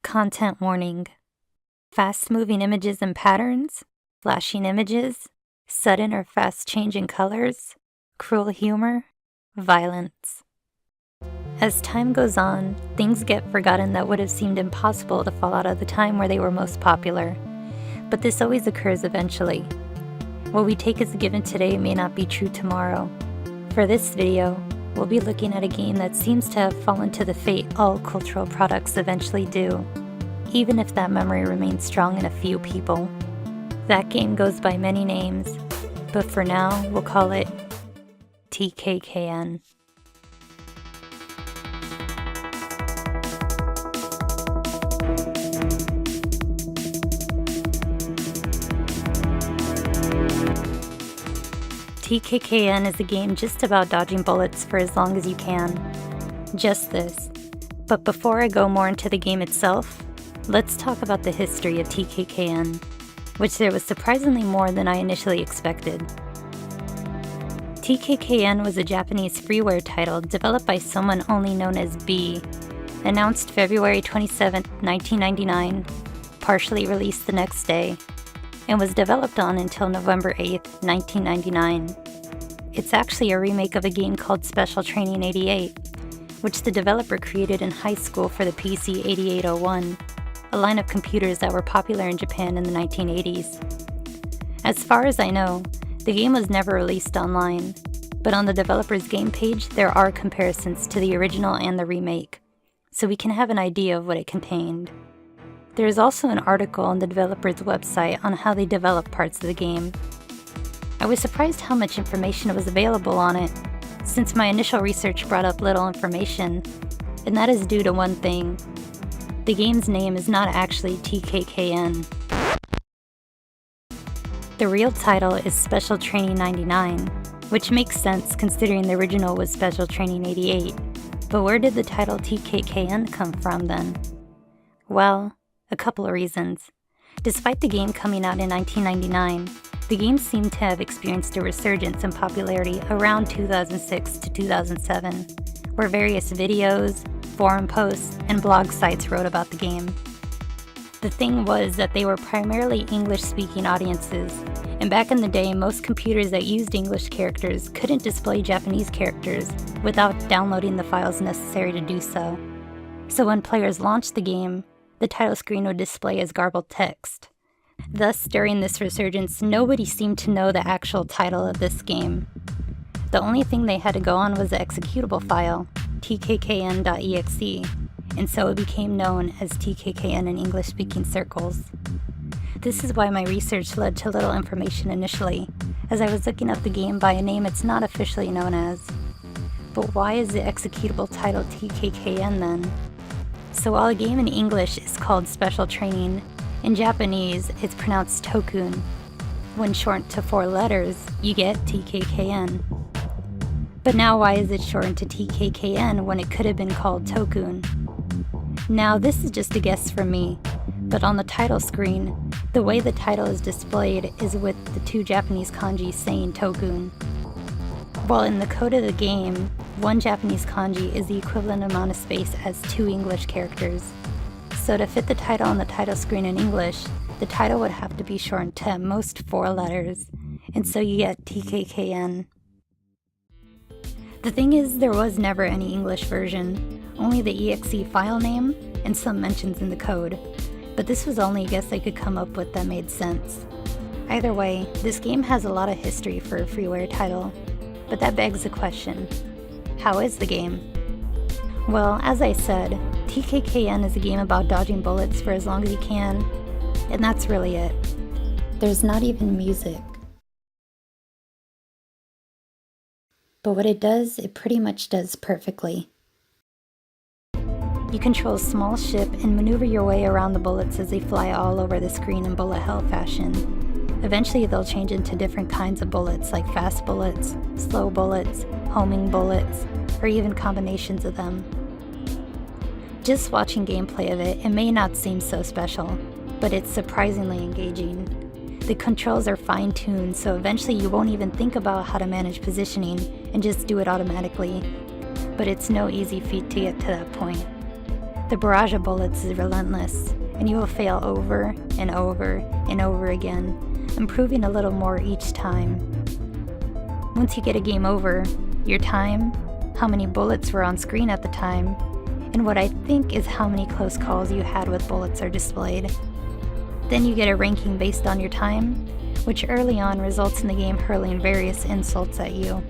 Content warning. Fast-moving images and patterns, flashing images, sudden or fast change in colors, cruel humor, violence. As time goes on, things get forgotten that would have seemed impossible to fall out of the time where they were most popular. But this always occurs eventually. What we take as a given today may not be true tomorrow. For this video, we'll be looking at a game that seems to have fallen to the fate all cultural products eventually do, even if that memory remains strong in a few people. That game goes by many names, but for now, we'll call it TKKN. TKKN is a game just about dodging bullets for as long as you can. Just this. But before I go more into the game itself, let's talk about the history of TKKN, which there was surprisingly more than I initially expected. TKKN was a Japanese freeware title developed by someone only known as B, announced February 27, 1999, partially released the next day, and was developed on until November 8, 1999. It's actually a remake of a game called Special Training 88, which the developer created in high school for the PC 8801, a line of computers that were popular in Japan in the 1980s. As far as I know, the game was never released online, but on the developer's game page there are comparisons to the original and the remake, so we can have an idea of what it contained. There is also an article on the developer's website on how they develop parts of the game. I was surprised how much information was available on it, since my initial research brought up little information, and that is due to one thing. The game's name is not actually TKKN. The real title is Special Training 99, which makes sense considering the original was Special Training 88. But where did the title TKKN come from then? Well, a couple of reasons. Despite the game coming out in 1999, the game seemed to have experienced a resurgence in popularity around 2006 to 2007, where various videos, forum posts, and blog sites wrote about the game. The thing was that they were primarily English-speaking audiences, and back in the day, most computers that used English characters couldn't display Japanese characters without downloading the files necessary to do so. So when players launched the game, the title screen would display as garbled text. Thus, during this resurgence, nobody seemed to know the actual title of this game. The only thing they had to go on was the executable file, tkkn.exe, and so it became known as TKKN in English-speaking circles. This is why my research led to little information initially, as I was looking up the game by a name it's not officially known as. But why is the executable title TKKN then? So while a game in English is called Special Training, in Japanese it's pronounced Tokkun. When shortened to 4 letters, you get TKKN. But now why is it shortened to TKKN when it could have been called Tokkun? Now this is just a guess from me, but on the title screen, the way the title is displayed is with the 2 Japanese kanji saying Tokkun. While in the code of the game, 1 Japanese kanji is the equivalent amount of space as 2 English characters. So to fit the title on the title screen in English, the title would have to be shortened to at most 4 letters, and so you get TKKN. The thing is, there was never any English version, only the exe file name and some mentions in the code, but this was only a guess I could come up with that made sense. Either way, this game has a lot of history for a freeware title, but that begs the question, how is the game? Well, as I said, TKKN is a game about dodging bullets for as long as you can, and that's really it. There's not even music. But what it does, it pretty much does perfectly. You control a small ship and maneuver your way around the bullets as they fly all over the screen in bullet hell fashion. Eventually they'll change into different kinds of bullets like fast bullets, slow bullets, homing bullets, or even combinations of them. Just watching gameplay of it, it may not seem so special, but it's surprisingly engaging. The controls are fine-tuned, so eventually you won't even think about how to manage positioning and just do it automatically. But it's no easy feat to get to that point. The barrage of bullets is relentless, and you will fail over and over and over again, improving a little more each time. Once you get a game over, your time, how many bullets were on screen at the time, and what I think is how many close calls you had with bullets are displayed. Then you get a ranking based on your time, which early on results in the game hurling various insults at you.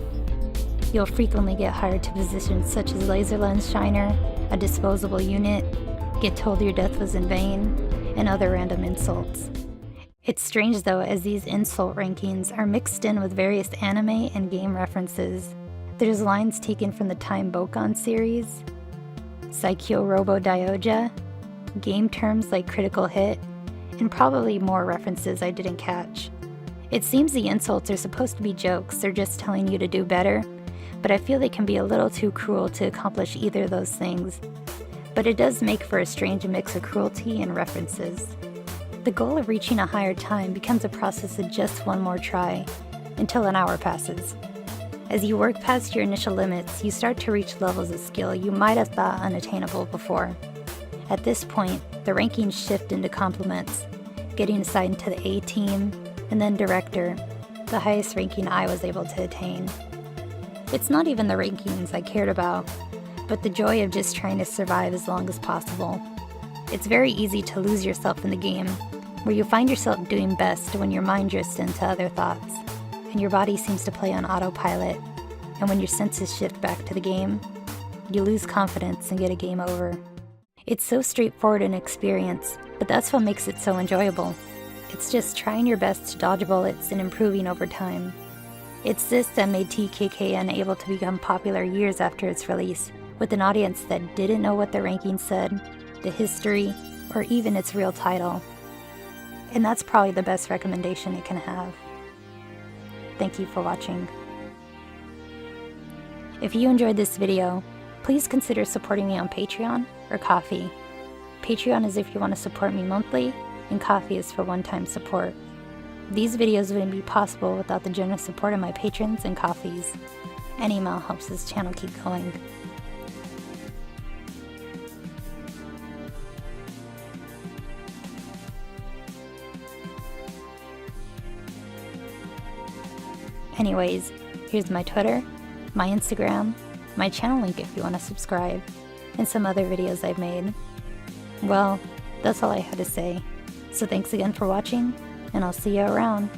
You'll frequently get hired to positions such as laser lens shiner, a disposable unit, get told your death was in vain, and other random insults. It's strange though, as these insult rankings are mixed in with various anime and game references. There's lines taken from the Time Bokan series, Saikyo Robo Dioja, game terms like critical hit, and probably more references I didn't catch. It seems the insults are supposed to be jokes, they're just telling you to do better, but I feel they can be a little too cruel to accomplish either of those things. But it does make for a strange mix of cruelty and references. The goal of reaching a higher time becomes a process of just one more try, until an hour passes. As you work past your initial limits, you start to reach levels of skill you might have thought unattainable before. At this point, the rankings shift into compliments, getting assigned to the A team, and then director, the highest ranking I was able to attain. It's not even the rankings I cared about, but the joy of just trying to survive as long as possible. It's very easy to lose yourself in the game, where you find yourself doing best when your mind drifts into other thoughts, and your body seems to play on autopilot, and when your senses shift back to the game, you lose confidence and get a game over. It's so straightforward an experience, but that's what makes it so enjoyable. It's just trying your best to dodge bullets and improving over time. It's this that made TKKN able to become popular years after its release, with an audience that didn't know what the rankings said, the history, or even its real title. And that's probably the best recommendation it can have. Thank you for watching. If you enjoyed this video, please consider supporting me on Patreon or Ko-fi. Patreon is if you want to support me monthly, and Ko-fi is for one-time support. These videos wouldn't be possible without the generous support of my patrons and Ko-fis. Any amount helps this channel keep going. Anyways, here's my Twitter, my Instagram, my channel link if you want to subscribe, and some other videos I've made. Well, that's all I had to say. So thanks again for watching, and I'll see you around.